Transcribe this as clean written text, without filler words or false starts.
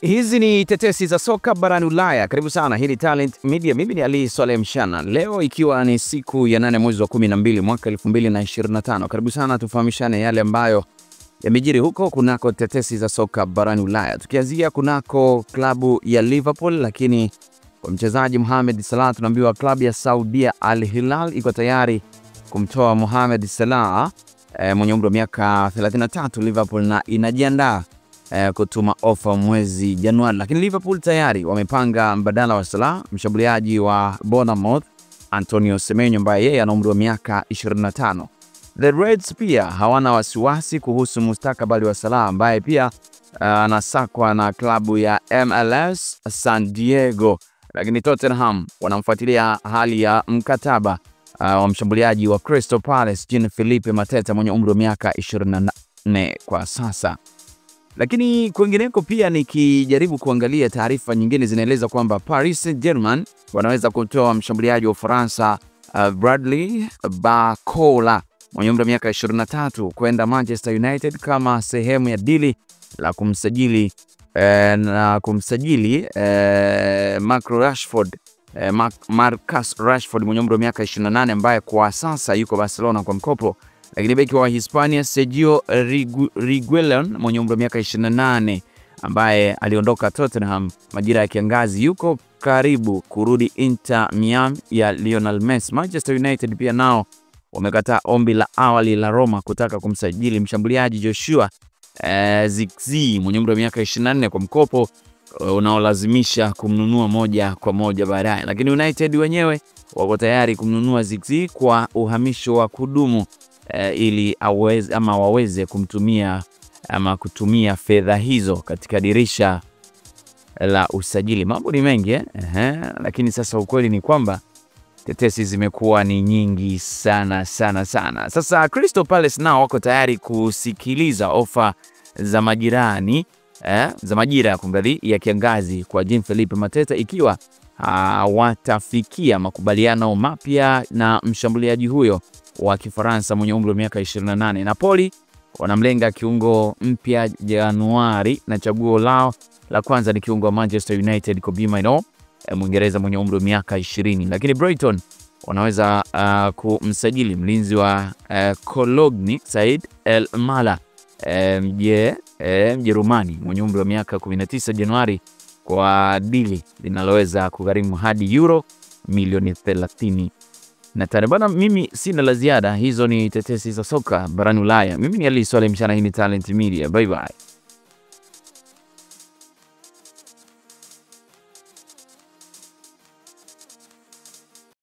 Hizi ni tetesi za soka barani Ulaya. Karibu sana, hii ni Talent Media. Mimi ni Ali Swaleh Mshana. Leo ikiwa ni siku ya 8 mwezi wa 12 mwaka 2025. Karibu sana tufahamishane yale ambayo yamejiri huko kunako tetesi za soka barani Ulaya. Tukianzia kunako klabu ya Liverpool, lakini kwa mchezaji Mohamed Salah tunaambiwa klabu ya Saudi Al Hilal iko tayari kumtoa Mohamed Salah mwenye umri wa miaka 33 Liverpool, na inajiandaa kutuma ofa mwezi Januari. Lakini Liverpool tayari wamepanga mbadala wa Salah, mshambuliaji wa Bournemouth Antonio Semenyo ambaye yeye ana umri wa miaka 25. The Reds pia hawana wasiwasi kuhusu mustakabali wa Salah ambaye pia anasakwa na klabu ya MLS San Diego. Lakini Tottenham wanamfuatilia hali ya mkataba wa mshambuliaji wa Crystal Palace Jean-Philippe Mateta mwenye umri wa miaka 24 kwa sasa. Lakini kwingineko pia nikijaribu kuangalia taarifa nyingine zinaeleza kwamba Paris Saint-Germain wanaweza kutoa mshambuliaji wa Ufaransa Bradley Barcola mwenye umri wa miaka 23 kwenda Manchester United kama sehemu ya dili la kumsajili Marcus Rashford mwenye umri wa miaka 28 ambaye kwa sasa yuko Barcelona kwa mkopo. Lakini beki wa Hispania Sergio Reguilon mwenye umri wa miaka 28 ambaye aliondoka Tottenham majira ya kiangazi yuko karibu kurudi Inter Miami ya Lionel Messi. Manchester United pia nao wamekataa ombi la awali la Roma kutaka kumsajili mshambuliaji Joshua Zirkzee mwenye umri wa miaka 24 kwa mkopo unaolazimisha kumnunua moja kwa moja baadaye. Lakini United wenyewe wako tayari kumnunua Zirkzee kwa uhamisho wa kudumu ili waweze kutumia fedha hizo katika dirisha la usajili. Mambo ni mengi lakini sasa ukweli ni kwamba tetesi zimekuwa ni nyingi sana. Sasa Crystal Palace nao wako tayari kusikiliza ofa za majira ya kiangazi kwa Jean-Philippe Mateta ikiwa watafikia makubaliano mapya na mshambuliaji huyo wa Kifaransa mwenye umri wa miaka 28. Napoli wanamlenga kiungo mpya Januari na chaguo lao la kwanza ni kiungo wa Manchester United Kobbie Mainoo Mwingereza mwenye umri wa miaka 20. Lakini Brighton wanaweza kumsajili mlinzi wa Cologne Said El Mala Mjerumani mwenye umri wa miaka 19 Januari kwa dili linaloweza kugharimu hadi euro milioni 30. Na bana, mimi sina la ziada. Hizo ni tetesi za soka barani Ulaya. Mimi ni Ali Swaleh Mshana, hii ni Talent Media. Bye bye.